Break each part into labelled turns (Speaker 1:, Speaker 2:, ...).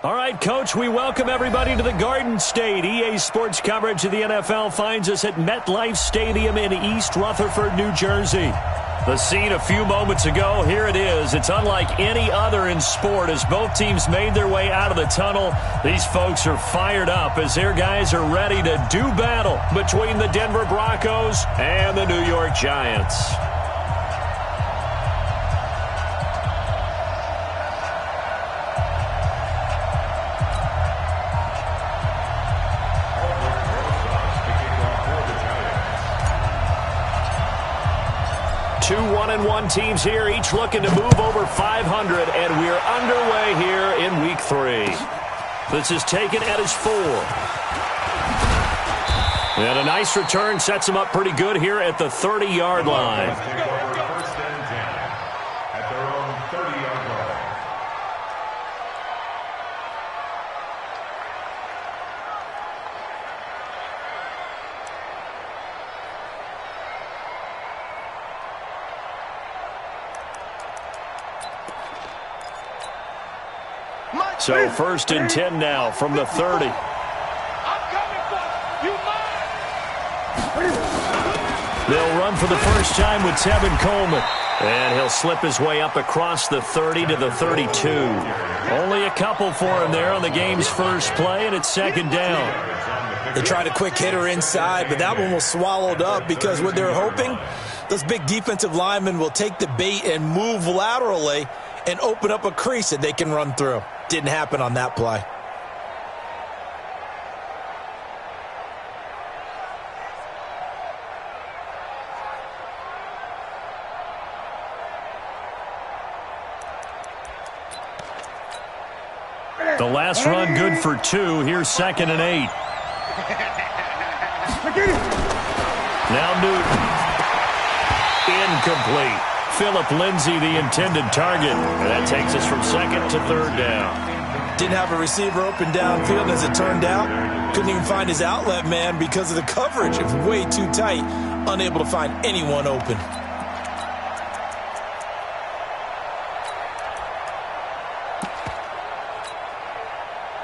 Speaker 1: All right, Coach, we welcome everybody to the Garden State. EA Sports coverage of the NFL finds us at MetLife Stadium in East Rutherford, New Jersey. The scene a few moments ago, here it is. It's unlike any other in sport as both teams made their way out of the tunnel. These folks are fired up as their guys are ready to do battle between the Denver Broncos and the New York Giants. Two 1-1 teams here, each looking to move over 500, and we're underway here in Week 3. This is taken at his 4. And a nice return sets him up pretty good here at the 30-yard line.
Speaker 2: First and 10 at their own 30-yard line.
Speaker 1: So first and 10 now from the 30. They'll run for the first time with Tevin Coleman. And he'll slip his way up across the 30 to the 32. Only a couple for him there on the game's first play, and it's second down.
Speaker 3: They tried a quick hitter inside, but that one was swallowed up because what they're hoping, those big defensive linemen will take the bait and move laterally and open up a crease that they can run through. Didn't happen on that play.
Speaker 1: The last run good for 2. Here's second and 8. Now Newton. Incomplete. Philip Lindsay, the intended target. And that takes us from second to third down.
Speaker 3: Didn't have a receiver open downfield, as it turned out. Couldn't even find his outlet man because of the coverage. It was way too tight. Unable to find anyone open.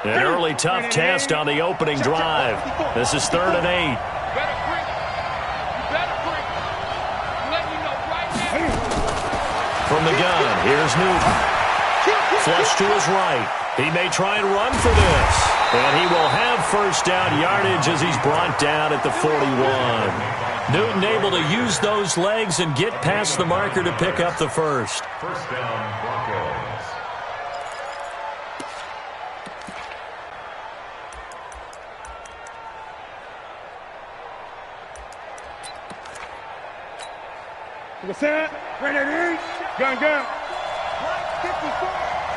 Speaker 1: An early tough test on the opening drive. This is third and 8. From the gun, here's Newton. Flush to his right. He may try and run for this. And he will have first down yardage as he's brought down at the 41. Newton able to use those legs and get past the marker to pick up the first.
Speaker 2: First down, Broncos.
Speaker 4: Set, ready, gun.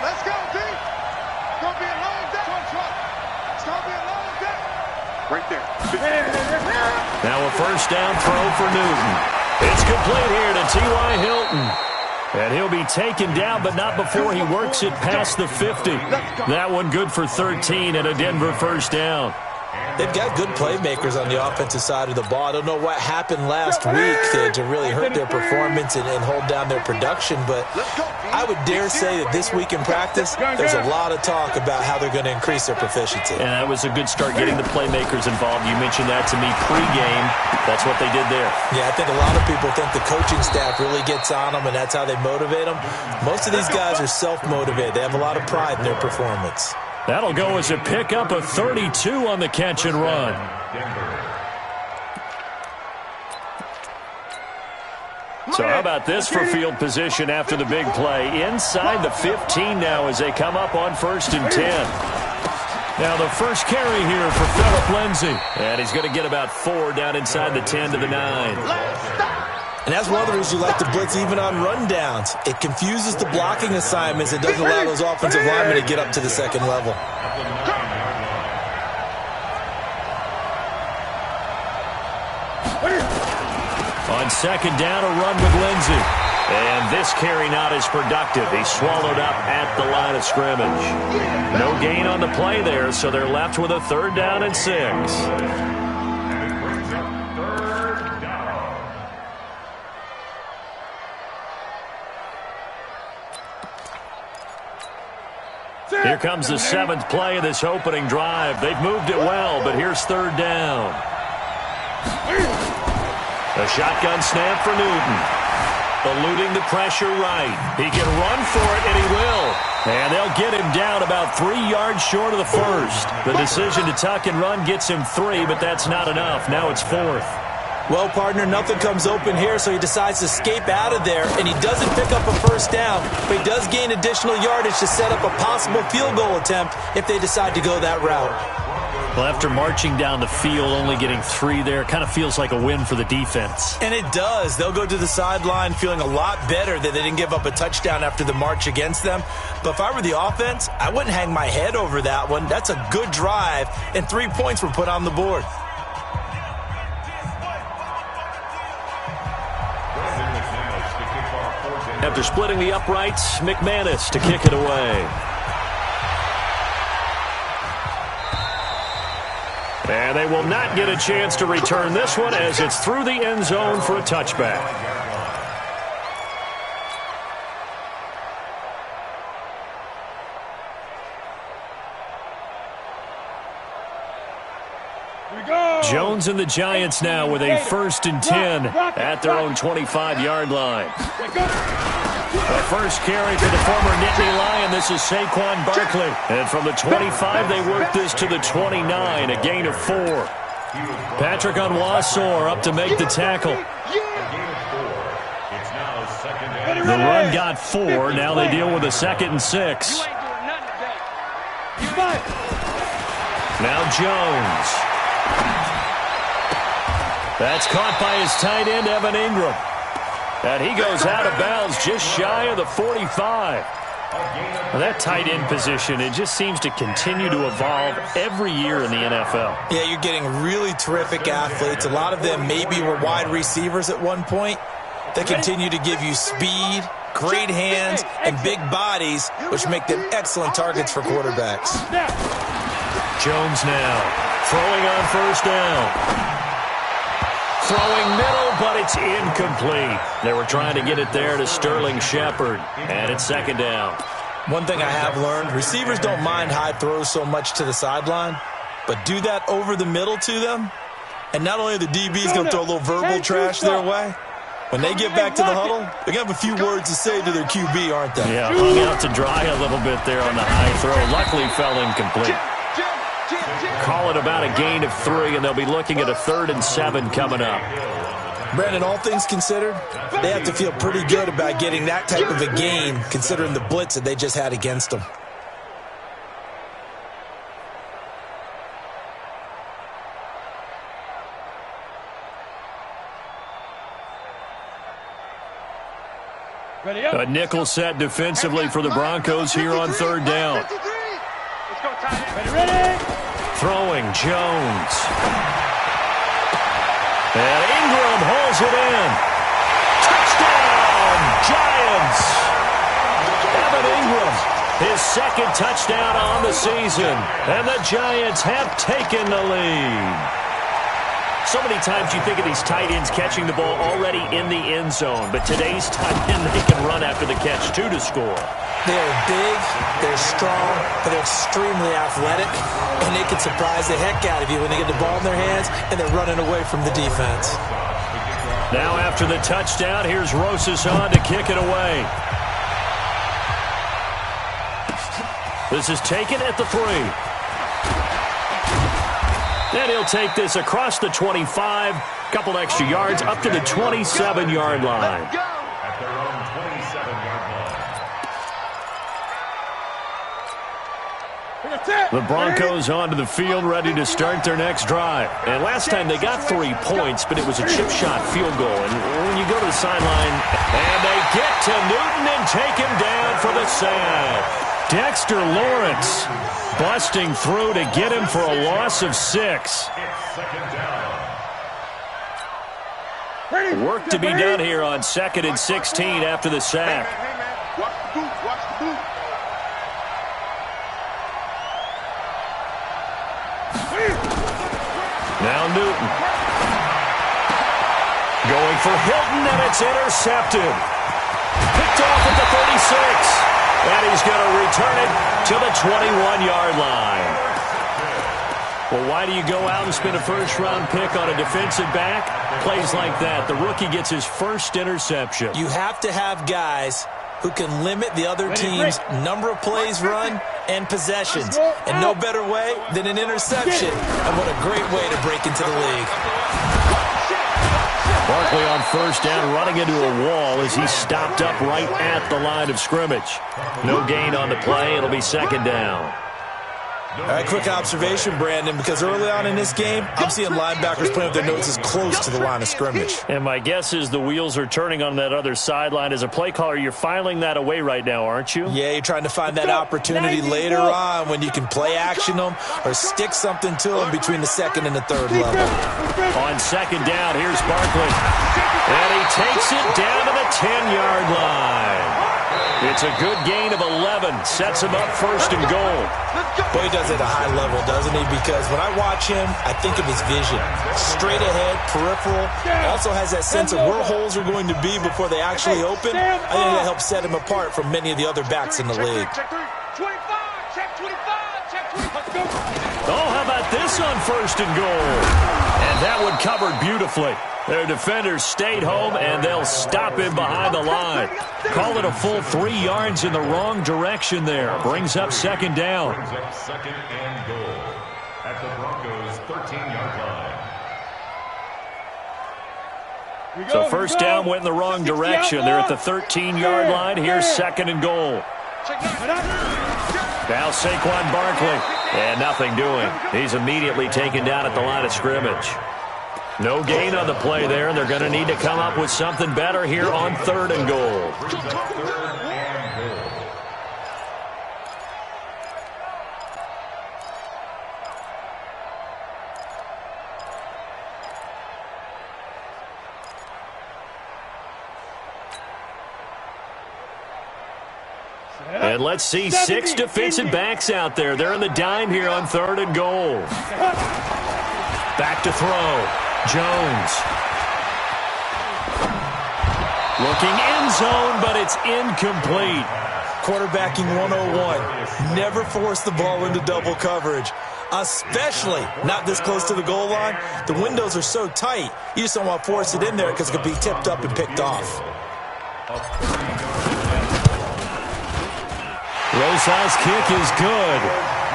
Speaker 4: Let's go, D. It's gonna be a long day. It's gonna be a long day. Right there.
Speaker 1: Now a first down throw for Newton. It's complete here to T.Y. Hilton. And he'll be taken down, but not before he works it past the 50. That one good for 13 and a Denver first down.
Speaker 3: They've got good playmakers on the offensive side of the ball. I don't know what happened last week to really hurt their performance and hold down their production, but I would dare say that this week in practice, there's a lot of talk about how they're going to increase their proficiency.
Speaker 1: And that was a good start getting the playmakers involved. You mentioned that to me pregame. That's what they did there.
Speaker 3: Yeah, I think a lot of people think the coaching staff really gets on them, and that's how they motivate them. Most of these guys are self-motivated. They have a lot of pride in their performance.
Speaker 1: That'll go as a pickup of 32 on the catch and run. So how about this for field position after the big play? Inside the 15 now as they come up on first and 10. Now the first carry here for Philip Lindsay. And he's going to get about 4 down inside the 10 to the 9.
Speaker 3: And that's one of the reasons you like to blitz even on rundowns. It confuses the blocking assignments and doesn't allow those offensive linemen to get up to the second level.
Speaker 1: On second down, a run with Lindsay. And this carry not as productive. He's swallowed up at the line of scrimmage. No gain on the play there, so they're left with a third down and 6. Here comes the 7th play of this opening drive. They've moved it well, but here's 3rd down. A shotgun snap for Newton. Eluding the pressure right. He can run for it, and he will. And they'll get him down about 3 yards short of the first. The decision to tuck and run gets him 3, but that's not enough. Now it's 4th.
Speaker 3: Well, partner, nothing comes open here, so he decides to escape out of there, and he doesn't pick up a first down, but he does gain additional yardage to set up a possible field goal attempt if they decide to go that route.
Speaker 1: Well, after marching down the field, only getting 3 there, kind of feels like a win for the defense.
Speaker 3: And it does. They'll go to the sideline feeling a lot better that they didn't give up a touchdown after the march against them. But if I were the offense, I wouldn't hang my head over that one. That's a good drive, and 3 points were put on the board.
Speaker 1: After splitting the uprights, McManus to kick it away. And they will not get a chance to return this one as it's through the end zone for a touchback. Jones and the Giants now with a 1st and 10 at their own 25-yard line. The first carry for the former Nittany Lion. This is Saquon Barkley. And from the 25, they work this to the 29, a gain of 4. Patrick Onwuasor up to make the tackle. The run got 4. Now they deal with a 2nd and 6. Now Jones. That's caught by his tight end, Evan Ingram. And he goes out of bounds just shy of the 45. Well, that tight end position, it just seems to continue to evolve every year in the NFL.
Speaker 3: Yeah, you're getting really terrific athletes. A lot of them maybe were wide receivers at one point. They continue to give you speed, great hands, and big bodies, which make them excellent targets for quarterbacks.
Speaker 1: Jones now throwing on 1st down. Throwing middle, but it's incomplete. They were trying to get it there to Sterling Shepard, and it's 2nd down.
Speaker 3: One thing I have learned, receivers don't mind high throws so much to the sideline, but do that over the middle to them, and not only are the DBs going to throw a little verbal trash their way, when they get back to the huddle, they're going to have a few words to say to their QB, aren't they?
Speaker 1: Yeah, hung out to dry a little bit there on the high throw. Luckily fell incomplete. Call it about a gain of 3, and they'll be looking at a 3rd and 7 coming up.
Speaker 3: Brandon, all things considered, they have to feel pretty good about getting that type of a gain, considering the blitz that they just had against them.
Speaker 1: A nickel set defensively for the Broncos here on 3rd down. Throwing Jones. And Ingram holds it in. Touchdown, Giants. Evan Ingram, his 2nd touchdown on the season. And the Giants have taken the lead. So many times you think of these tight ends catching the ball already in the end zone, but today's tight end, they can run after the catch, too, to score.
Speaker 3: They're big, they're strong, but they're extremely athletic, and they can surprise the heck out of you when they get the ball in their hands and they're running away from the defense.
Speaker 1: Now after the touchdown, here's Rosas on to kick it away. This is taken at the 3. And he'll take this across the 25, couple extra yards, up to the 27-yard line.
Speaker 2: At their own 27-yard line.
Speaker 1: The Broncos onto the field, ready to start their next drive. And last time they got 3 points, but it was a chip shot field goal. And when you go to the sideline, and they get to Newton and take him down for the sack. Dexter Lawrence busting through to get him for a loss of 6. Work to be done here on 2nd and 16 after the sack.
Speaker 4: Watch the boot, watch the boot.
Speaker 1: Now Newton. Going for Hilton, and it's intercepted. Picked off at the 36. And he's going to return it to the 21-yard line. Well, why do you go out and spend a first-round pick on a defensive back? Plays like that. The rookie gets his first interception.
Speaker 3: You have to have guys who can limit the other team's number of plays run and possessions. And no better way than an interception. And what a great way to break into the league.
Speaker 1: Barkley on first down, running into a wall as he stopped up right at the line of scrimmage. No gain on the play. It'll be second down.
Speaker 3: All right, quick observation, Brandon, because early on in this game, I'm seeing linebackers playing with their noses close to the line of scrimmage.
Speaker 1: And my guess is the wheels are turning on that other sideline. As a play caller, you're filing that away right now, aren't you?
Speaker 3: Yeah, you're trying to find that opportunity later on when you can play action them or stick something to them between the second and the third level.
Speaker 1: On second down, here's Barkley. And he takes it down to the 10-yard line. It's a good gain of 11. Sets him up first and goal.
Speaker 3: Boy, he does it at a high level, doesn't he? Because when I watch him, I think of his vision. Straight ahead, peripheral. Also has that sense of where holes are going to be before they actually open. I think that helps set him apart from many of the other backs in the league.
Speaker 1: Oh, how about this on first and goal? And that one covered beautifully. Their defenders stayed home, and they'll stop him behind the line. Call it a full 3 yards in the wrong direction there. Brings up second down.
Speaker 2: Brings up second and goal at the Broncos' 13-yard line.
Speaker 1: So first down went in the wrong direction. They're at the 13-yard line. Here's second and goal. Now Saquon Barkley. And nothing doing. He's immediately taken down at the line of scrimmage. No gain on the play there, and they're going to need to come up with something better here on third and goal. And let's see 6 defensive backs out there. They're in the dime here on third and goal. Back to throw. Jones. Looking end zone, but it's incomplete.
Speaker 3: Quarterbacking 101. Never force the ball into double coverage, especially not this close to the goal line. The windows are so tight, you just don't want to force it in there because it could be tipped up and picked off.
Speaker 1: Rosas' kick is good.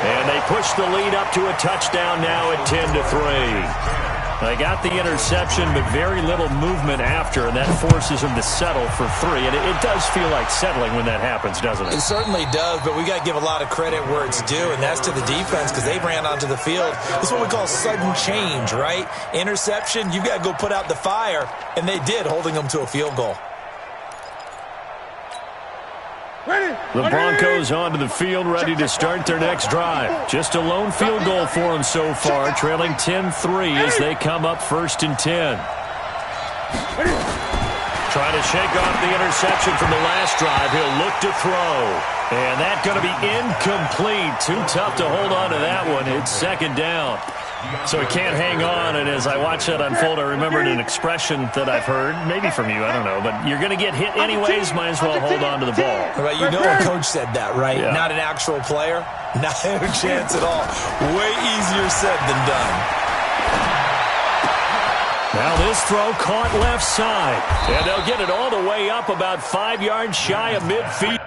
Speaker 1: And they push the lead up to a touchdown now at 10-3. They got the interception, but very little movement after, and that forces them to settle for 3. And it does feel like settling when that happens, doesn't it?
Speaker 3: It certainly does, but we got to give a lot of credit where it's due, and that's to the defense because they ran onto the field. This is what we call sudden change, right? Interception, you've got to go put out the fire, and they did, holding them to a field goal.
Speaker 1: The Broncos onto the field, ready to start their next drive. Just a lone field goal for them so far, trailing 10-3 as they come up first and 10. Trying to shake off the interception from the last drive. He'll look to throw. And that's going to be incomplete. Too tough to hold on to that one. It's second down. So he can't hang on, and as I watch that unfold, I remembered an expression that I've heard, maybe from you, I don't know, but you're going to get hit anyways, might as well hold on to the ball.
Speaker 3: Right, you know a coach said that, right?
Speaker 1: Yeah.
Speaker 3: Not an actual player. Not a chance at all. Way easier said than done.
Speaker 1: Now this throw caught left side, and they'll get it all the way up about 5 yards shy of midfield.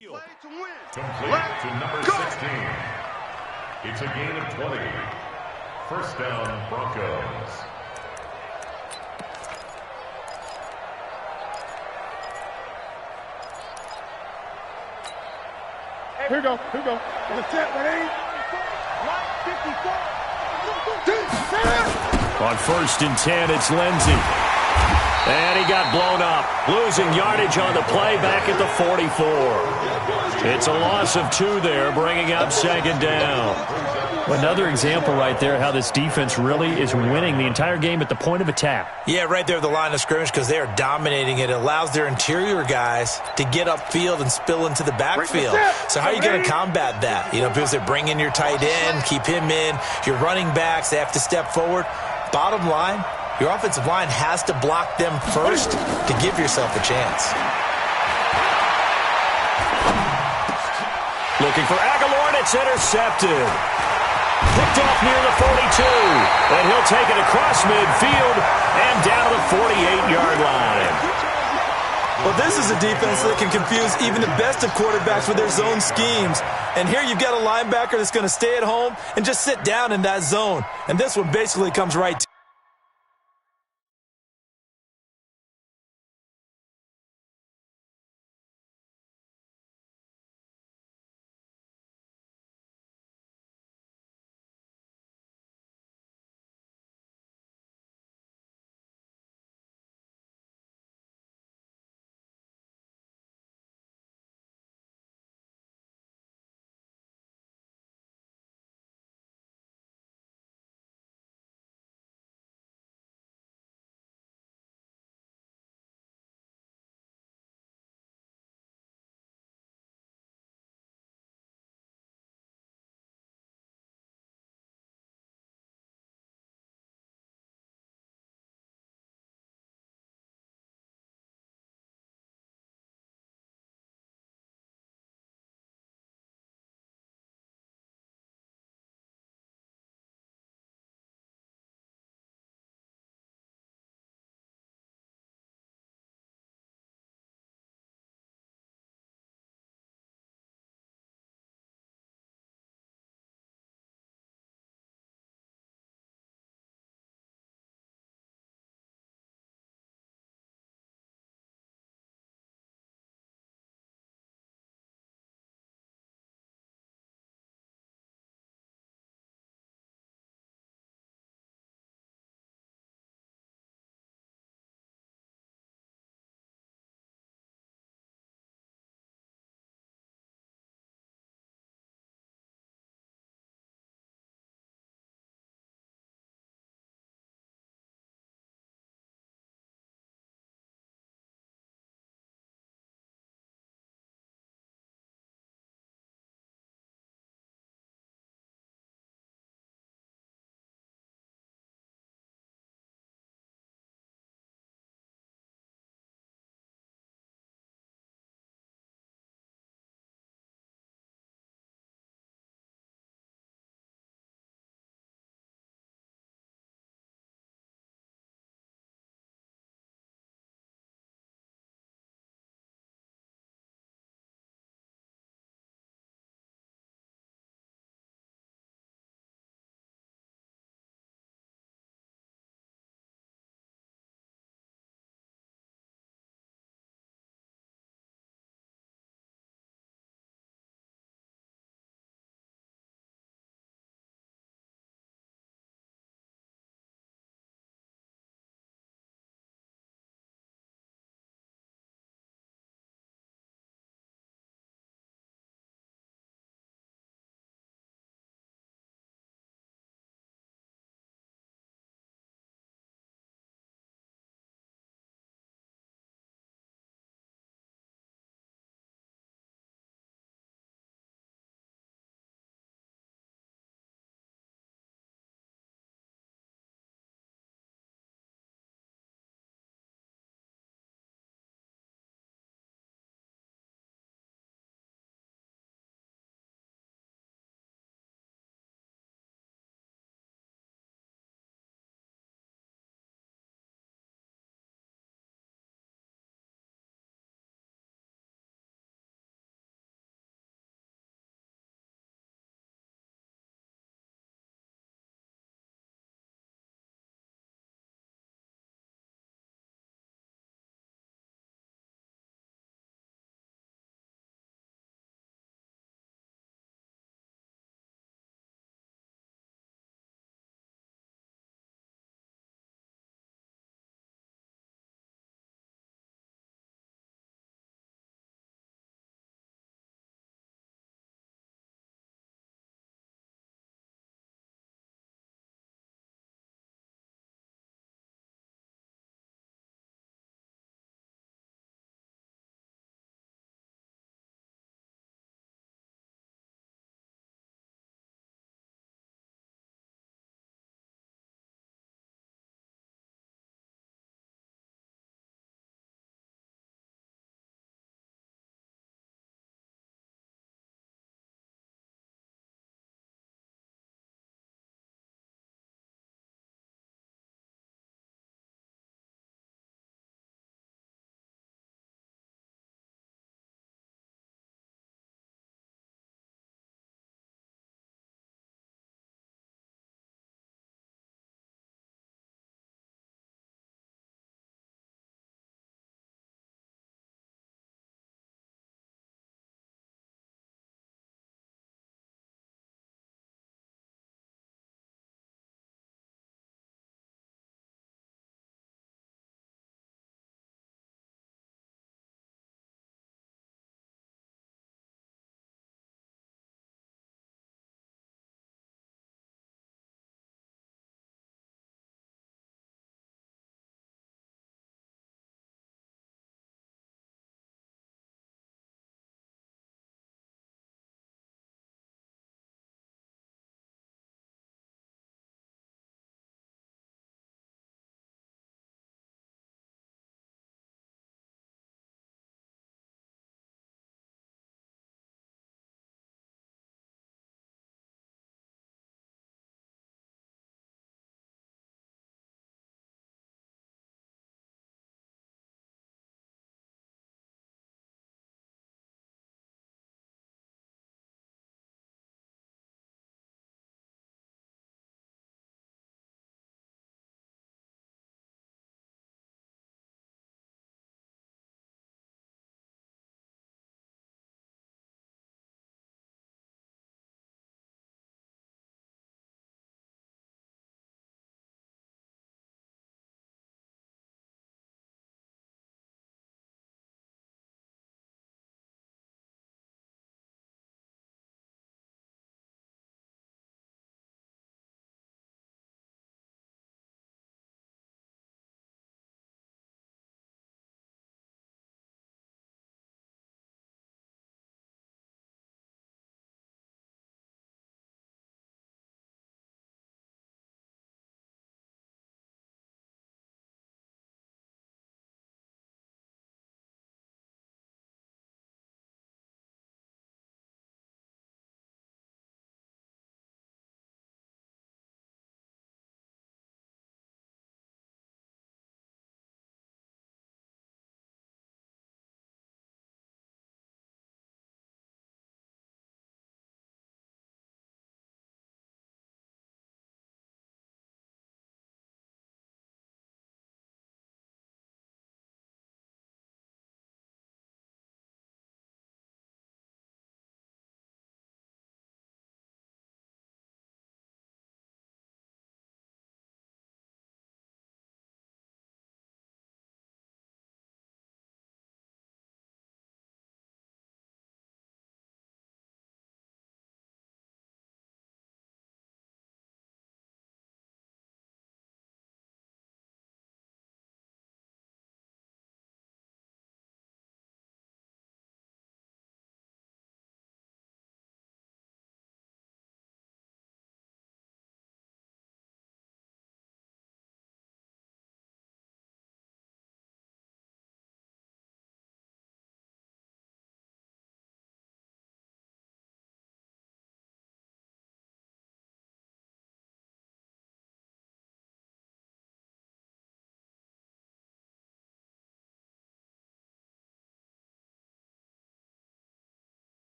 Speaker 4: Play to win.
Speaker 2: Complete to number 16. It's a gain of 20. First down, Broncos.
Speaker 4: Here we go. Here we go. What's that? Ready? 54.
Speaker 1: On 1st and 10, it's Lindsey. And he got blown up. Losing yardage on the play back at the 44. It's a loss of 2 there, bringing up 2nd down. Another example right there how this defense really is winning the entire game at the point of attack.
Speaker 3: Yeah, right there at the line of scrimmage because they are dominating it. It allows their interior guys to get upfield and spill into the backfield. So how are you going to combat that? You know, because they bring in your tight end, keep him in. Your running backs, they have to step forward. Bottom line, your offensive line has to block them first to give yourself a chance.
Speaker 1: Looking for Aguilar, and it's intercepted. Picked off near the 42, and he'll take it across midfield and down to the 48-yard line.
Speaker 5: Well, this is a defense that can confuse even the best of quarterbacks with their zone schemes. And here you've got a linebacker that's going to stay at home and just sit down in that zone. And this one basically comes right to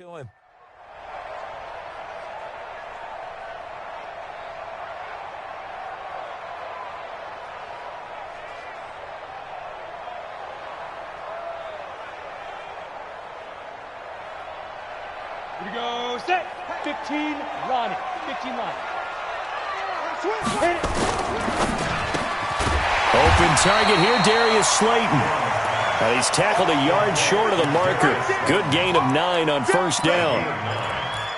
Speaker 3: To him.
Speaker 6: Here we go, set. 15, Ronnie. 15 line. Hit it.
Speaker 1: Open target here, Darius Slayton. And he's tackled a yard short of the marker. Good gain of 9 on first down.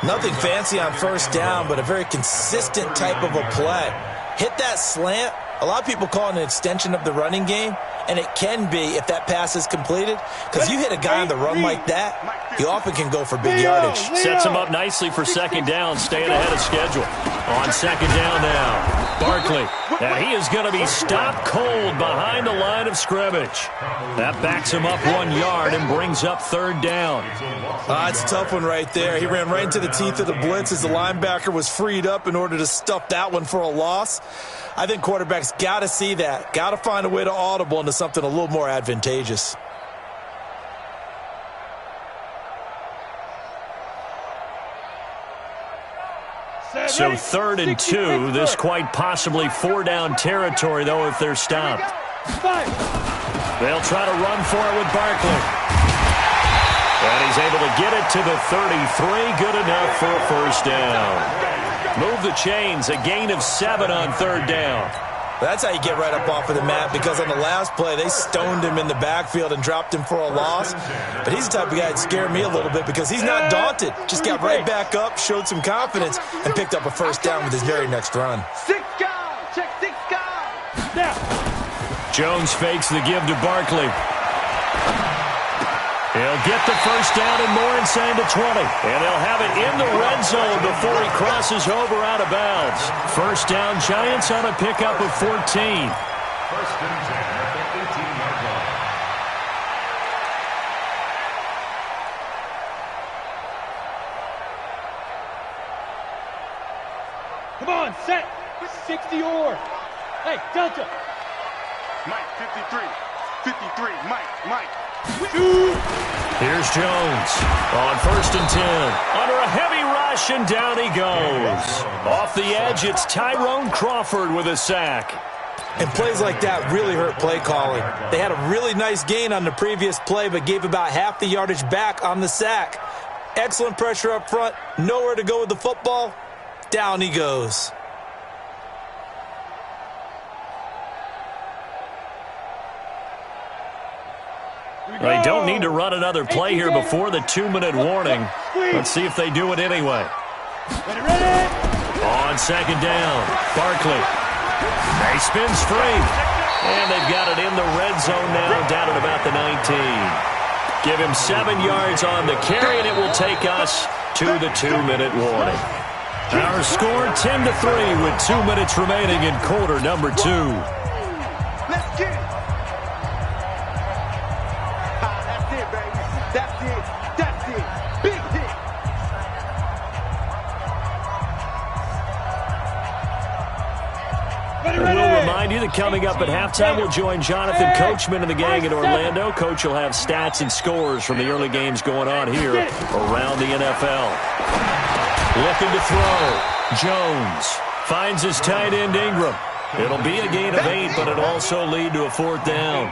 Speaker 3: Nothing fancy on first down, but a very consistent type of a play. Hit that slant. A lot of people call it an extension of the running game, and it can be if that pass is completed, because you hit a guy on the run like that, he often can go for big yardage.
Speaker 1: Sets him up nicely for second down, staying ahead of schedule. On second down now, Barkley. And he is going to be stopped cold behind the line of scrimmage. That backs him up 1 yard and brings up third down.
Speaker 3: It's a tough one right there. He ran right into the teeth of the blitz as the linebacker was freed up in order to stuff that one for a loss. I think quarterbacks got to see that. Got to find a way to audible into something a little more advantageous.
Speaker 1: So 3rd and 2. This quite possibly 4-down territory, though, if they're stopped. They'll try to run for it with Barkley. And he's able to get it to the 33. Good enough for a first down. Move the chains. A gain of 7 on third down.
Speaker 3: That's how you get right up off of the mat, because on the last play, they stoned him in the backfield and dropped him for a loss. But he's the type of guy that scared me a little bit because he's not daunted. Just got right back up, showed some confidence, and picked up a first down with his very next run.
Speaker 6: 6 guys. Check 6 guys. Now.
Speaker 1: Jones fakes the give to Barkley. He'll get the first down and more inside the 20. And he'll have it in the red zone before he crosses over out of bounds. First down, Giants on a pickup of 14.
Speaker 2: First and 10 at the 18-yard line.
Speaker 6: Come on, set. 60 or. Hey, Delta.
Speaker 4: Mike, 53. 53. Mike.
Speaker 1: Here's Jones on first and 10. Under a heavy rush, and down he goes. Off the edge, it's Tyrone Crawford with a sack.
Speaker 3: And plays like that really hurt play calling. They had a really nice gain on the previous play, but gave about half the yardage back on the sack. Excellent pressure up front. Nowhere to go with the football. Down he goes.
Speaker 1: They don't need to run another play here before the 2-minute warning. Let's see if they do it anyway. On second down, Barkley. He spins free. And they've got it in the red zone now, down at about the 19. Give him 7 yards on the carry, and it will take us to the 2-minute warning. Our score 10-3 with 2 minutes remaining in quarter number 2.
Speaker 4: Let's get it. That's it. Big hit.
Speaker 1: And we'll remind you that coming up at halftime, we'll join Jonathan Coachman and the gang in Orlando. Coach will have stats and scores from the early games going on here around the NFL. Looking to throw. Jones finds his tight end Ingram. It'll be a gain of 8, but it'll also lead to a 4th down.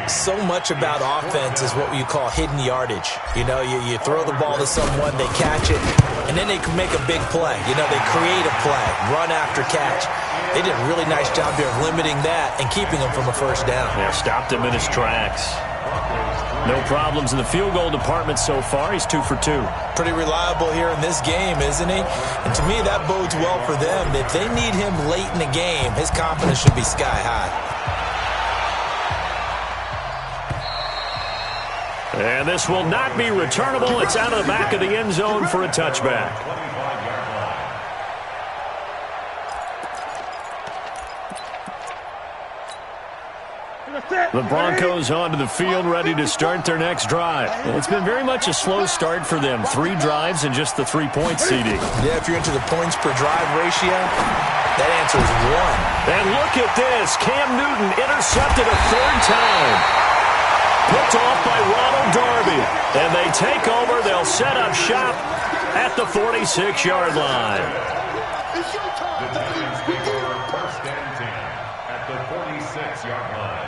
Speaker 3: So much about offense is what you call hidden yardage. You know, you throw the ball to someone, they catch it, and then they can make a big play. You know, they create a play, run after catch. They did a really nice job there of limiting that and keeping him from a first down.
Speaker 1: Yeah, stopped him in his tracks. No problems in the field goal department so far. He's 2 for 2.
Speaker 3: Pretty reliable here in this game, isn't he? And to me, that bodes well for them. If they need him late in the game, his confidence should be sky high.
Speaker 1: And this will not be returnable. It's out of the back of the end zone for a touchback. The Broncos onto the field, ready to start their next drive. It's been very much a slow start for them. 3 drives and just the 3-point CD.
Speaker 3: Yeah, if you're into the points per drive ratio, that answer is 1.
Speaker 1: And look at this. Cam Newton intercepted a 3rd time. picked off by Ronald Darby. And they take over. They'll set up shop at the 46-yard line.
Speaker 4: It's your time.
Speaker 2: The Giants take over 1st and 10 at the 46-yard line.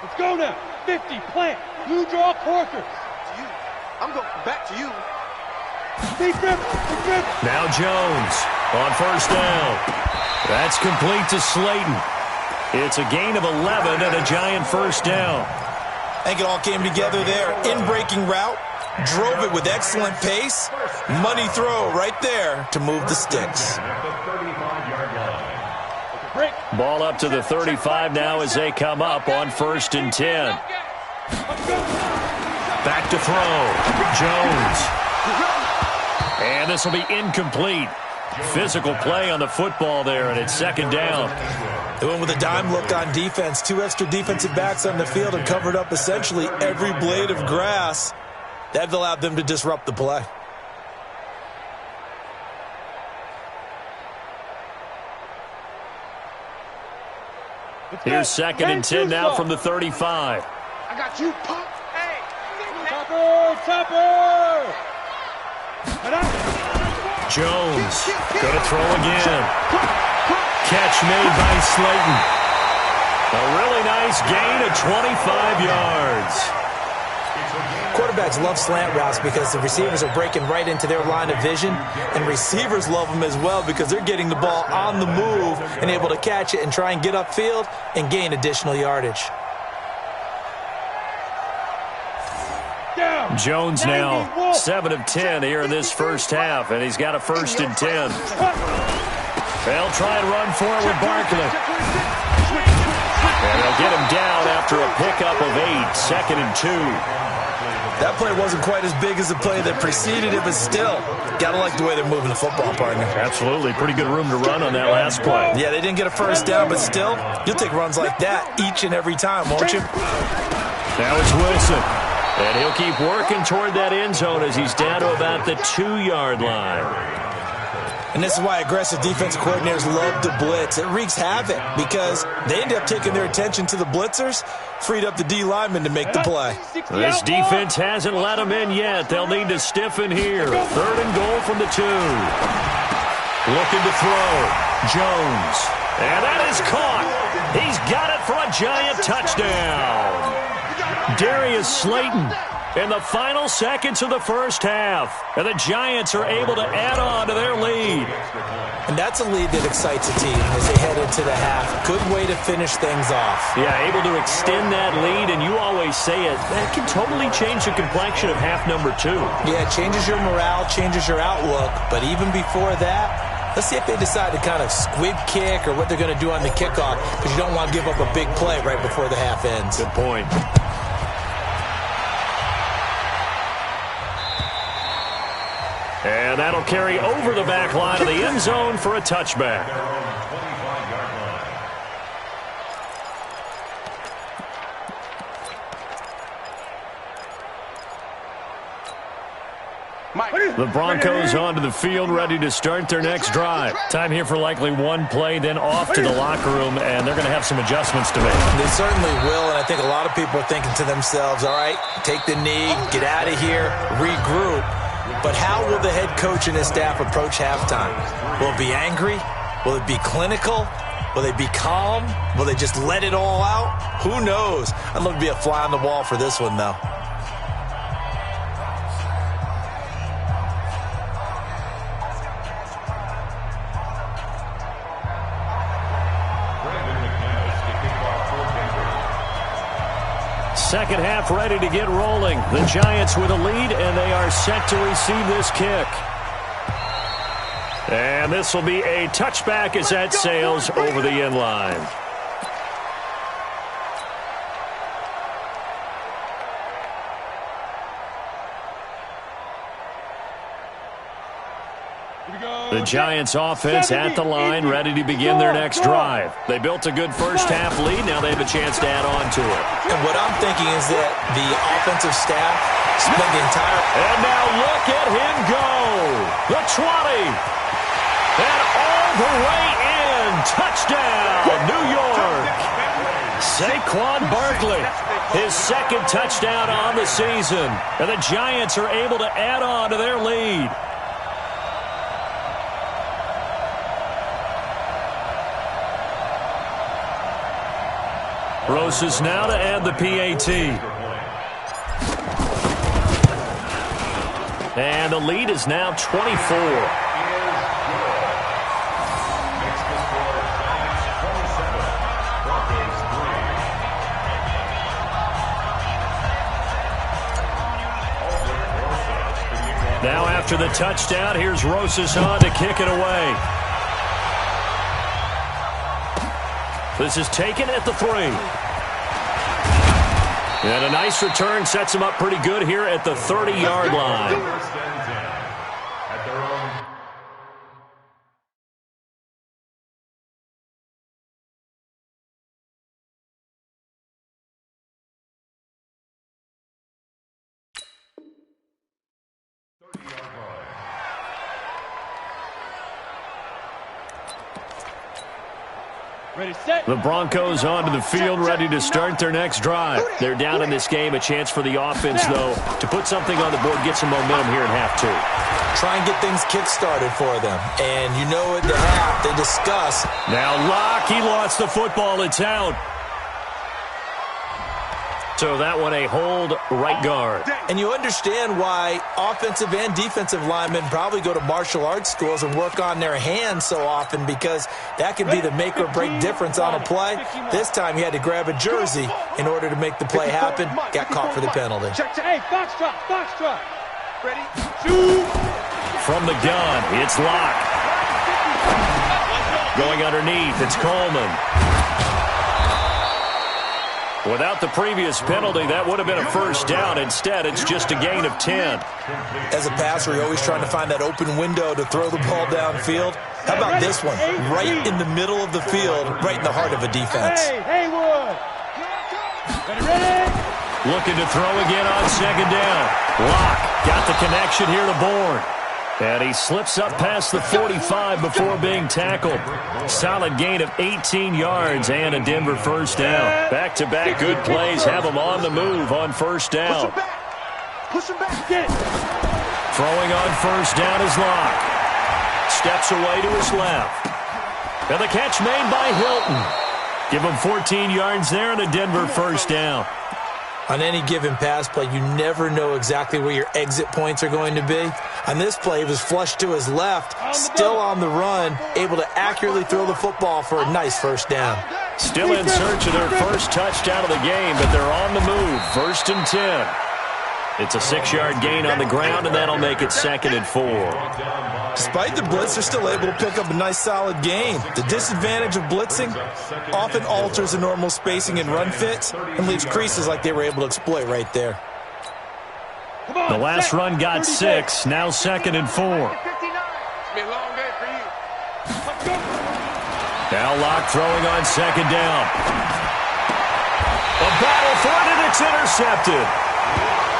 Speaker 6: Let's go now. 50, plant. Blue draw, Corker.
Speaker 4: To you. I'm going back to you.
Speaker 6: Big rip, big rip.
Speaker 1: Now Jones on 1st down. That's complete to Slayton. It's a gain of 11 and a Giant 1st down.
Speaker 5: I think it all came together there. In-breaking route, drove it with excellent pace. Money throw right there to move the sticks.
Speaker 2: At the 35-yard line.
Speaker 6: Break.
Speaker 1: Ball up to the 35 now as they come up on 1st and 10. Back to throw. Jones. And this will be incomplete. Physical play on the football there, and it's 2nd down.
Speaker 5: They went with a dime look on defense. 2 extra defensive backs on the field and covered up essentially every blade of grass. That allowed them to disrupt the play.
Speaker 1: Here's 2nd and 10 now from the 35.
Speaker 4: I got you, Pop. Hey.
Speaker 6: Topper.
Speaker 1: Jones going to throw again. Catch made by Slayton. A really nice gain of 25 yards.
Speaker 5: Quarterbacks love slant routes because the receivers are breaking right into their line of vision, and receivers love them as well because they're getting the ball on the move and able to catch it and try and get upfield and gain additional yardage.
Speaker 1: Jones now 7 of 10 here in this 1st half, and he's got a 1st and 10. They'll try and run for it with Barkley. And they'll get him down after a pickup of 8, 2nd and 2.
Speaker 5: That play wasn't quite as big as the play that preceded it, but still, got to like the way they're moving the football, partner.
Speaker 1: Absolutely. Pretty good room to run on that last play.
Speaker 5: Yeah, they didn't get a 1st down, but still, you'll take runs like that each and every time, won't you?
Speaker 1: Now it's Wilson. And he'll keep working toward that end zone as he's down to about the 2-yard line.
Speaker 5: And this is why aggressive defensive coordinators love to blitz. It wreaks havoc because they end up taking their attention to the blitzers, freed up the D lineman to make the play.
Speaker 1: This defense hasn't let them in yet. They'll need to stiffen here. 3rd and goal from the 2. Looking to throw. Jones. And that is caught. He's got it for a Giant touchdown. Darius Slayton in the final seconds of the 1st half. And the Giants are able to add on to their lead.
Speaker 5: And that's a lead that excites a team as they head into the half. Good way to finish things off.
Speaker 1: Yeah, able to extend that lead, and you always say it, that can totally change the complexion of half number 2.
Speaker 5: Yeah, it changes your morale, changes your outlook. But even before that, let's see if they decide to kind of squib kick or what they're going to do on the kickoff, because you don't want to give up a big play right before the half ends.
Speaker 1: Good point. And that'll carry over the back line of the end zone for a touchback. The Broncos onto the field, ready to start their next drive. Time here for likely one play, then off to the locker room, and they're going to have some adjustments to make.
Speaker 5: They certainly will, and I think a lot of people are thinking to themselves, all right, take the knee, get out of here, regroup. But how will the head coach and his staff approach halftime? Will it be angry? Will it be clinical? Will they be calm? Will they just let it all out? Who knows? I'd love to be a fly on the wall for this one, though.
Speaker 1: Second half ready to get rolling. The Giants with a lead, and they are set to receive this kick. And this will be a touchback as that sails over the end line. The Giants offense at the line, ready to begin their next drive. They built a good first-half lead. Now they have a chance to add on to it.
Speaker 3: And what I'm thinking is that the offensive staff spent the entire...
Speaker 1: And now look at him go. The 20. And all the way in. Touchdown, New York. Saquon Barkley, his second touchdown on the season. And the Giants are able to add on to their lead. Roses now to add the PAT. And the lead is now 24. Now after the touchdown, here's Roses on to kick it away. This is taken at the 3. And a nice return sets him up pretty good here at the 30-yard line. The Broncos onto the field, ready to start their next drive. They're down in this game. A chance for the offense, though, to put something on the board, get some momentum here in half 2.
Speaker 3: Try and get things kick-started for them. And you know at the half, they discuss.
Speaker 1: Now Locke, he lost the football. It's out. So that one a hold right guard.
Speaker 3: And you understand why offensive and defensive linemen probably go to martial arts schools and work on their hands so often, because that can be the make or break difference on a play. This time he had to grab a jersey in order to make the play happen. Got caught for the penalty.
Speaker 6: Hey, box drop. Ready?
Speaker 1: From the gun, it's Locke. Going underneath, it's Coleman. Without the previous penalty, that would have been a first down. Instead, it's just a gain of 10.
Speaker 3: As a passer, you're always trying to find that open window to throw the ball downfield. How about this one? Right in the middle of the field, right in the heart of a defense.
Speaker 6: Haywood. Ready?
Speaker 1: Looking to throw again on second down. Locke got the connection here to Bourne. And he slips up past the 45 before being tackled. Solid gain of 18 yards and a Denver first down. Back-to-back good plays have him on the move on first down.
Speaker 4: Push him back. Get it.
Speaker 1: Throwing on first down is Locke. Steps away to his left. And the catch made by Hilton. Give him 14 yards there and a Denver first down.
Speaker 3: On any given pass play, you never know exactly where your exit points are going to be. On this play, he was flushed to his left, still on the run, able to accurately throw the football for a nice first down.
Speaker 1: Still in search of their first touchdown of the game, but they're on the move. 1st and 10. It's a 6-yard gain on the ground, and that'll make it 2nd and 4.
Speaker 3: Despite the blitz, they're still able to pick up a nice solid gain. The disadvantage of blitzing often alters the normal spacing and run fits and leaves creases like they were able to exploit right there.
Speaker 1: The last run got 6, now 2nd and 4. Now Locke throwing on second down. A battle for it, and it's intercepted.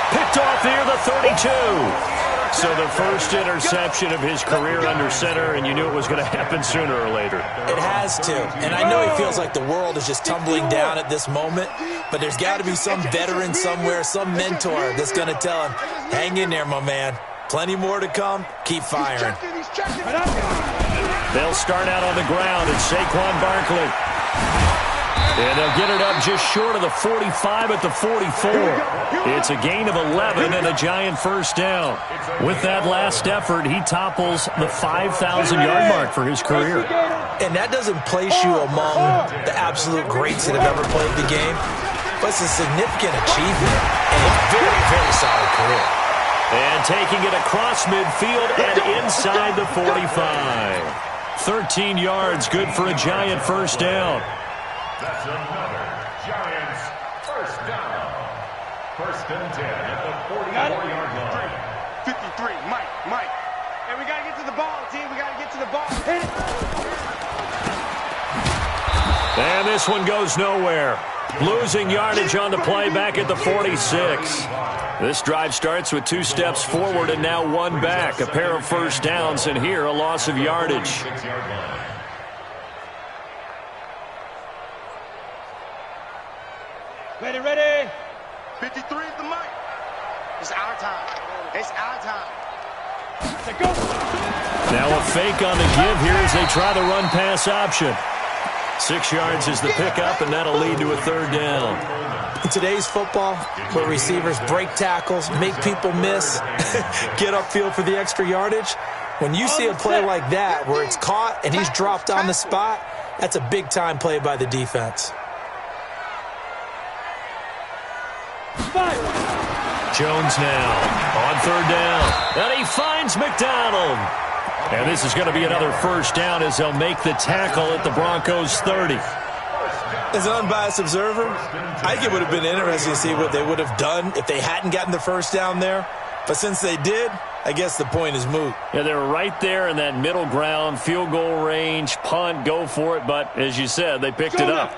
Speaker 1: Picked off near the 32. So the first interception of his career under center, and you knew it was going to happen sooner or later.
Speaker 3: It has to. And I know he feels like the world is just tumbling down at this moment, but there's got to be some veteran somewhere, some mentor that's going to tell him, hang in there, my man. Plenty more to come. Keep firing.
Speaker 1: They'll start out on the ground. It's Saquon Barkley. And they'll get it up just short of the 45 at the 44. It's a gain of 11 and a giant first down. With that last effort, he topples the 5,000-yard mark for his career.
Speaker 3: And that doesn't place you among the absolute greats that have ever played the game, but it's a significant achievement and a very, very solid career.
Speaker 1: And taking it across midfield and inside the 45. 13 yards, good for a giant first down.
Speaker 2: That's another Giants first down. 1st and 10 at the 44-yard line.
Speaker 4: 53, Mike. Hey, we got to get to the ball, team. We got to get to the ball. Hit it.
Speaker 1: And this one goes nowhere. Losing yardage on the play back at the 46. This drive starts with 2 steps forward and now 1 back. A pair of first downs, and here a loss of yardage.
Speaker 6: Ready, ready.
Speaker 4: 53 is the mic. It's our time. It's our time.
Speaker 6: Let's go.
Speaker 1: Now a fake on the give here as they try the run-pass option. 6 yards is the pickup, and that'll lead to a 3rd down.
Speaker 3: In today's football, where receivers break tackles, make people miss, get upfield for the extra yardage, when you see a play like that where it's caught and he's dropped on the spot, that's a big-time play by the defense.
Speaker 1: Jones now on 3rd down. And he finds McDonald. And this is going to be another first down as they'll make the tackle at the Broncos' 30.
Speaker 3: As an unbiased observer, I think it would have been interesting to see what they would have done if they hadn't gotten the first down there. But since they did, I guess the point is moot.
Speaker 1: Yeah, they were right there in that middle ground, field goal range, punt, go for it. But as you said, they picked it up.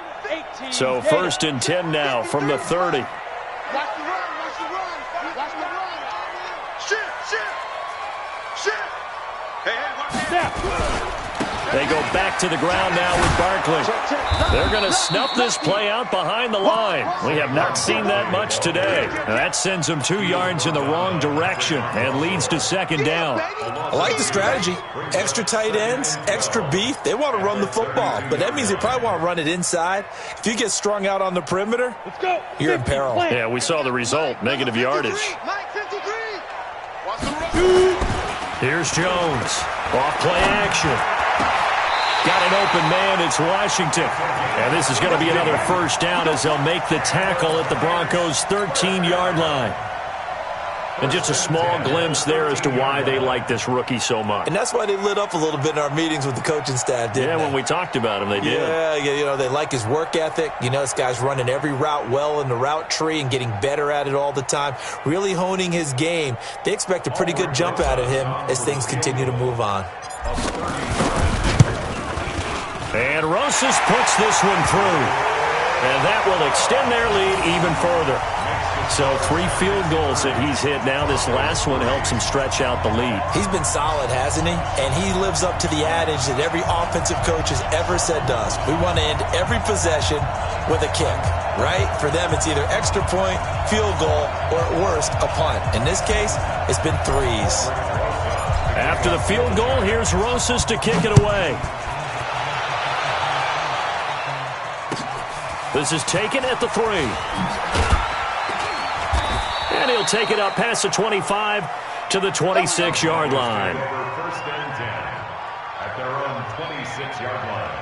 Speaker 1: So 1st and 10 now from the 30.
Speaker 4: Watch the run. Watch the run. Watch the run. Shit. Hey, watch that.
Speaker 1: They go back to the ground now with Barkley. They're going to snuff this play out behind the line. We have not seen that much today. Now that sends them 2 yards in the wrong direction and leads to 2nd down.
Speaker 3: I like the strategy. Extra tight ends, extra beef. They want to run the football, but that means they probably want to run it inside. If you get strung out on the perimeter, you're in peril.
Speaker 1: Yeah, we saw the result, negative yardage.
Speaker 4: Mike 53. Watch the run.
Speaker 1: Here's Jones. Off play action. Got an open man. It's Washington. And this is going to be another first down as they'll make the tackle at the Broncos' 13-yard line. And just a small glimpse there as to why they like this rookie so much.
Speaker 3: And that's why they lit up a little bit in our meetings with the coaching staff, didn't they?
Speaker 1: Yeah, when we talked about him, they did.
Speaker 3: Yeah, you know, they like his work ethic. You know, this guy's running every route well in the route tree and getting better at it all the time, really honing his game. They expect a pretty good jump out of him as things continue to move on.
Speaker 1: And Rosas puts this one through. And that will extend their lead even further. So 3 field goals that he's hit now. This last one helps him stretch out the lead.
Speaker 3: He's been solid, hasn't he? And he lives up to the adage that every offensive coach has ever said to us. We want to end every possession with a kick, right? For them, it's either extra point, field goal, or at worst, a punt. In this case, it's been 3s.
Speaker 1: After the field goal, here's Rosas to kick it away. This is taken at the 3. And he'll take it up past the 25 to the 26-yard line.
Speaker 2: 1st and 10 at their own 26-yard line.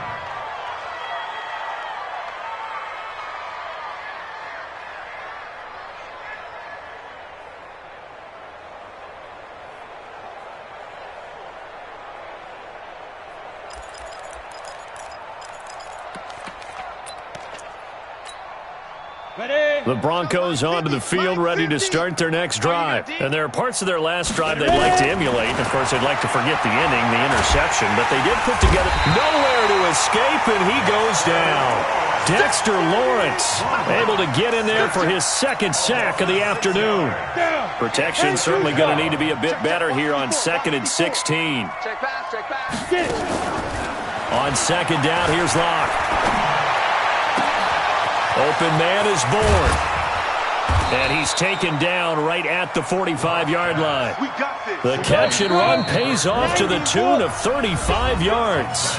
Speaker 1: The Broncos onto the field, ready to start their next drive. And there are parts of their last drive they'd like to emulate. Of course, they'd like to forget the inning, the interception. But they did put together nowhere to escape, and he goes down. Dexter Lawrence able to get in there for his 2nd sack of the afternoon. Protection certainly going to need to be a bit better here on 2nd and 16.
Speaker 4: Check back.
Speaker 1: On 2nd down, here's Locke. Open man is born. And he's taken down right at the 45-yard line. The catch and run pays off to the tune of 35 yards.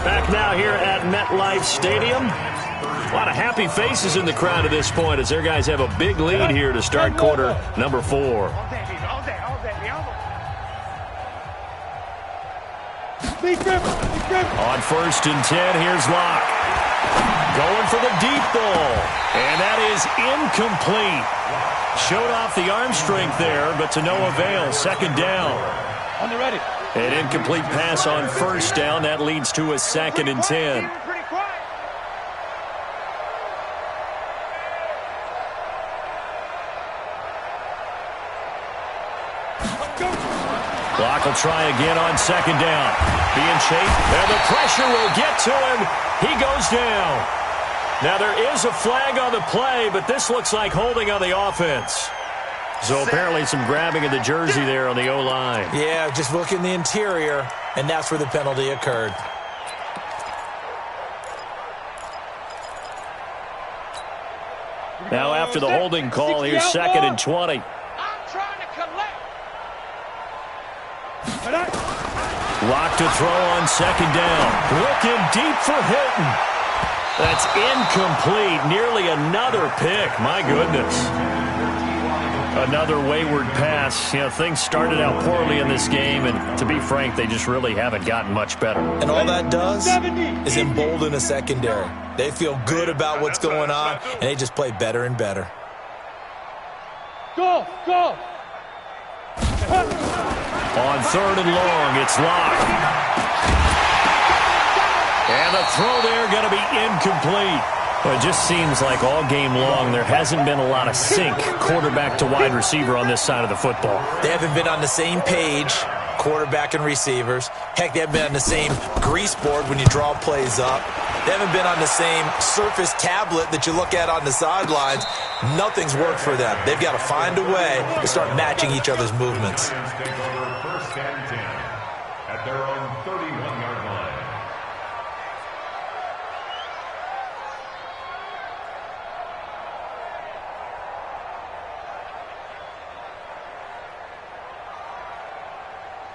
Speaker 1: Back now here at MetLife Stadium. A lot of happy faces in the crowd at this point as their guys have a big lead here to start quarter number 4.
Speaker 4: All day.
Speaker 1: On 1st and 10, here's Locke. Going for the deep ball. And that is incomplete. Showed off the arm strength there, but to no avail. 2nd down.
Speaker 6: On the ready.
Speaker 1: An incomplete pass on 1st down. That leads to a 2nd and 10. Clock will try again on second down. Being chased, and the pressure will get to him. He goes down. Now, there is a flag on the play, but this looks like holding on the offense. So apparently some grabbing of the jersey there on the O-line.
Speaker 3: Yeah, just look in the interior, and that's where the penalty occurred.
Speaker 1: Now after the holding call, here's 2nd and 20.
Speaker 6: I'm trying to collect.
Speaker 1: Lock to throw on 2nd down. Looking deep for Hilton. That's incomplete. Nearly another pick. My goodness. Another wayward pass. You know, things started out poorly in this game, and to be frank, they just really haven't gotten much better.
Speaker 3: And all that does is embolden a secondary. They feel good about what's going on, and they just play better and better.
Speaker 6: Go, go.
Speaker 1: On 3rd and long, it's locked. And the throw there going to be incomplete. Well, it just seems like all game long there hasn't been a lot of sync quarterback to wide receiver on this side of the football.
Speaker 3: They haven't been on the same page, quarterback and receivers. Heck, they haven't been on the same grease board when you draw plays up. They haven't been on the same Surface tablet that you look at on the sidelines. Nothing's worked for them. They've got to find a way to start matching each other's movements.
Speaker 2: Take over 1st and 10 at their own 31-yard line.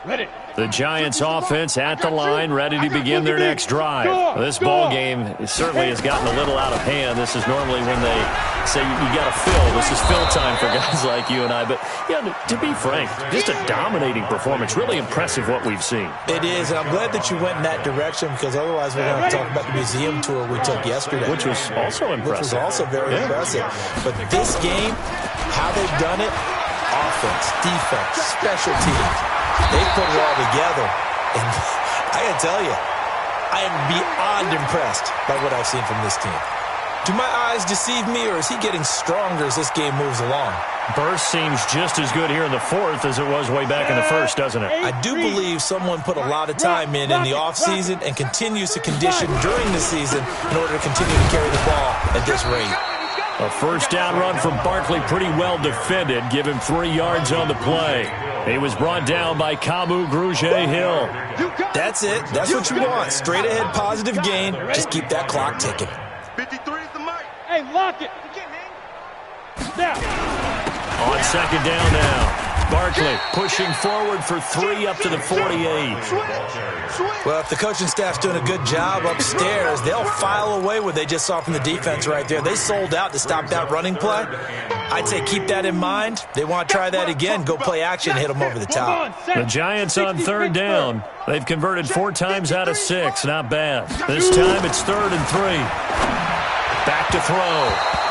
Speaker 6: Ready.
Speaker 1: The Giants offense at the line, ready to begin their next drive. This ball game certainly has gotten a little out of hand. This is normally when they say you got to fill. This is fill time for guys like you and I. But, yeah, to be frank, just a dominating performance. Really impressive what we've seen.
Speaker 3: It is, and I'm glad that you went in that direction, because otherwise we're going to talk about the museum tour we took yesterday.
Speaker 1: Which was also impressive.
Speaker 3: Which was also very impressive. But this game, how they've done it, offense, defense, special teams, they put it all together. And I got to tell you, I am beyond impressed by what I've seen from this team. Do my eyes deceive me, or is he getting stronger as this game moves along?
Speaker 1: Burst seems just as good here in the 4th as it was way back in the 1st, doesn't it?
Speaker 3: I do believe someone put a lot of time in the offseason and continues to condition during the season in order to continue to carry the ball at this rate.
Speaker 1: A 1st down run from Barkley, pretty well defended. Give him 3 yards on the play. He was brought down by Kamu Grugier-Hill.
Speaker 3: That's it. That's what you want. Straight ahead positive gain. Just keep that clock ticking.
Speaker 4: 53 is the mic.
Speaker 6: Hey, lock it. Now.
Speaker 1: On 2nd down now. Barkley pushing forward for 3 up to the 48.
Speaker 3: Well, if the coaching staff's doing a good job upstairs, they'll file away what they just saw from the defense right there. They sold out to stop that running play. I'd say keep that in mind. They want to try that again. Go play action, hit them over the top.
Speaker 1: The Giants on 3rd down. They've converted 4 times out of 6. Not bad. This time it's 3rd and 3. Back to throw.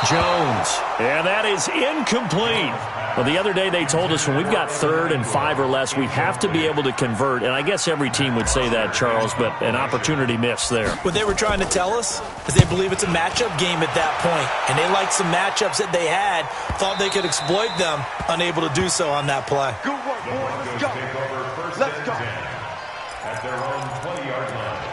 Speaker 1: Jones. And that is incomplete. Well, the other day they told us when we've got 3rd and 5 or less, we have to be able to convert. And I guess every team would say that, Charles, but an opportunity missed there.
Speaker 3: What they were trying to tell us is they believe it's a matchup game at that point. And they liked some matchups that they had, thought they could exploit them, unable to do so on that play.
Speaker 4: Good work, boys. Let's go.
Speaker 2: Take over 1st
Speaker 4: Let's
Speaker 2: and
Speaker 4: go.
Speaker 2: 10 at their own 20-yard line.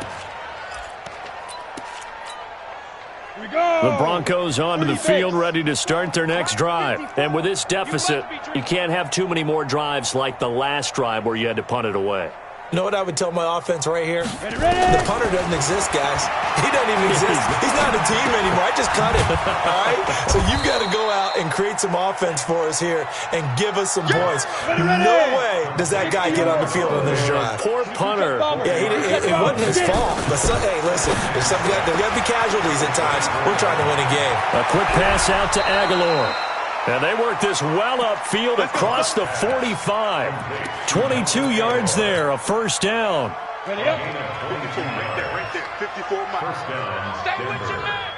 Speaker 1: The Broncos onto the field, ready to start their next drive. And with this deficit, you can't have too many more drives like the last drive where you had to punt it away.
Speaker 3: You know what I would tell my offense right here? The punter doesn't exist, guys. He doesn't even exist. He's not a team anymore. I just cut him. All right? So you've got to go out and create some offense for us here and give us some points. No way does that guy get on the field on this drive.
Speaker 1: Poor punter.
Speaker 3: Yeah, it wasn't his fault. But, hey, listen, there's got to be casualties at times. We're trying to win a game.
Speaker 1: A quick pass out to Aguilar. And they work this well upfield across the 45. 22 yards there, a 1st down.
Speaker 6: Ready up.
Speaker 4: Right there. 54 miles.
Speaker 2: 1st down,
Speaker 6: Stay with your
Speaker 2: Denver.
Speaker 6: man.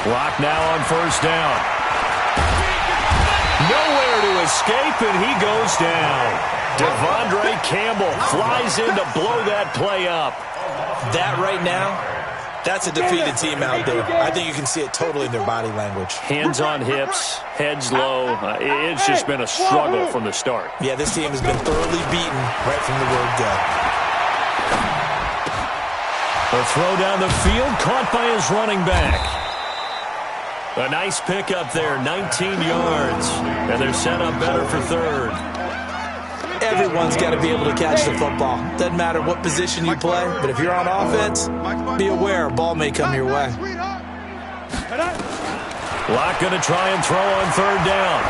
Speaker 1: Clock now on 1st down. Nowhere to escape, and he goes down. Devondre Campbell flies in to blow that play up.
Speaker 3: That right now
Speaker 5: That's a defeated team out there. I think you can see it totally in their body language.
Speaker 1: Hands on hips, heads low. It's just been a struggle from the start.
Speaker 5: Yeah, this team has been thoroughly beaten right from the word go.
Speaker 1: The throw down the field, caught by his running back. A nice pickup there, 19 yards. And they're set up better for third.
Speaker 5: Everyone's got to be able to catch the football. Doesn't matter what position you play, but if you're on offense, be aware a ball may come your way.
Speaker 1: Locke going to try and throw on third down.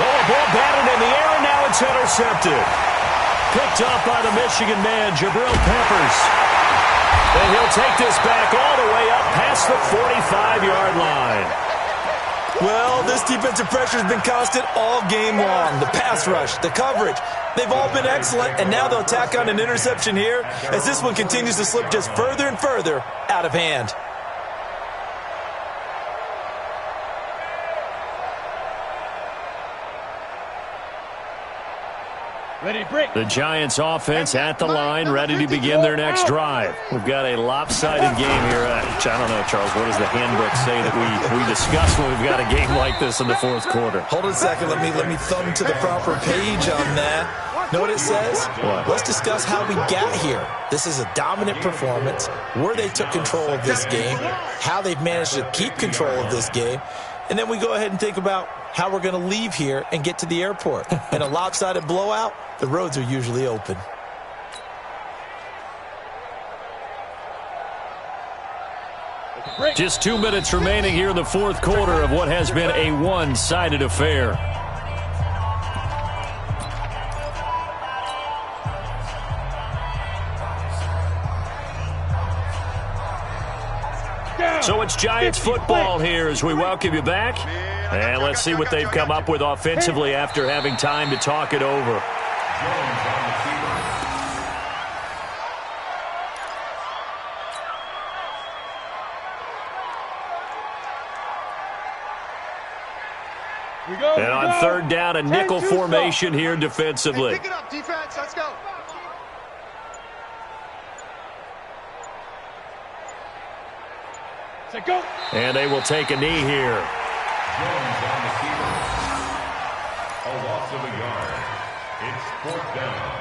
Speaker 1: Oh, a ball batted in the air, and now it's intercepted. Picked up by the Michigan man, Jabril Peppers. And he'll take this back all the way up past the 45-yard line.
Speaker 5: Well, this defensive pressure has been constant all game long. The pass rush, the coverage, they've all been excellent, and now they'll tack on an interception here as this one continues to slip just further and further out of hand.
Speaker 6: Ready, break.
Speaker 1: The Giants offense at the line, ready to begin their next drive. We've got a lopsided game here. I don't know, Charles, what does the handbook say that we discuss when we've got a game like this in the fourth quarter?
Speaker 5: Hold on a second. Let me thumb to the proper page on that. Know what it says?
Speaker 1: What?
Speaker 5: Let's discuss how we got here. This is a dominant performance, where they took control of this game, how they've managed to keep control of this game, and then we go ahead and think about how we're going to leave here and get to the airport. In a lopsided blowout, the roads are usually open.
Speaker 1: Just 2 minutes remaining here in the fourth quarter of what has been a one-sided affair. So it's Giants football here as we welcome you back. And let's see what they've come up with offensively after having time to talk it over. And on third down, a nickel formation here defensively.
Speaker 4: Pick it up, defense. Let's go.
Speaker 6: Go.
Speaker 1: And they will take a knee here.
Speaker 2: Jones on the field. A loss of a yard. It's fourth down.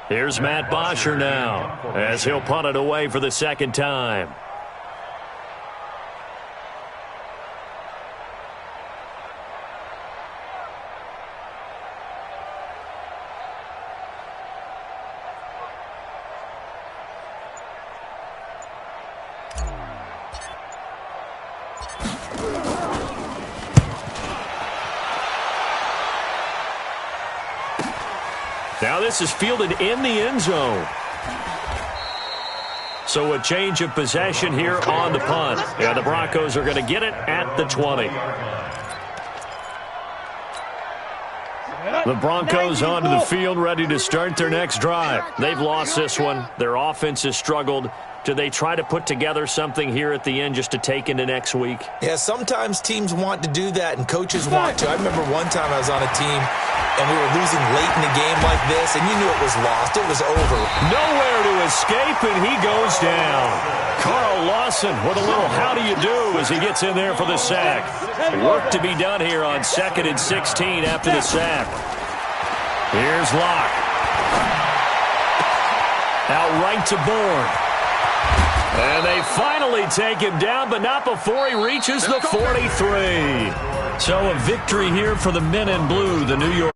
Speaker 1: Here's Matt Bosher now as he'll punt it away for the second time. Now this is fielded in the end zone. So a change of possession here on the punt. Yeah, the Broncos are going to get it at the 20. The Broncos onto the field, ready to start their next drive. They've lost this one. Their offense has struggled. Do they try to put together something here at the end just to take into next week?
Speaker 5: Yeah, sometimes teams want to do that and coaches want to. I remember one time I was on a team and we were losing late in the game like this, and you knew it was lost. It was over.
Speaker 1: Nowhere to escape, and he goes down. Carl Lawson with a little how do you do as he gets in there for the sack. Work to be done here on 2nd and 16 after the sack. Here's Locke. Out right to Bourne. And they finally take him down, but not before he reaches the 43. So a victory here for the men in blue, the New York.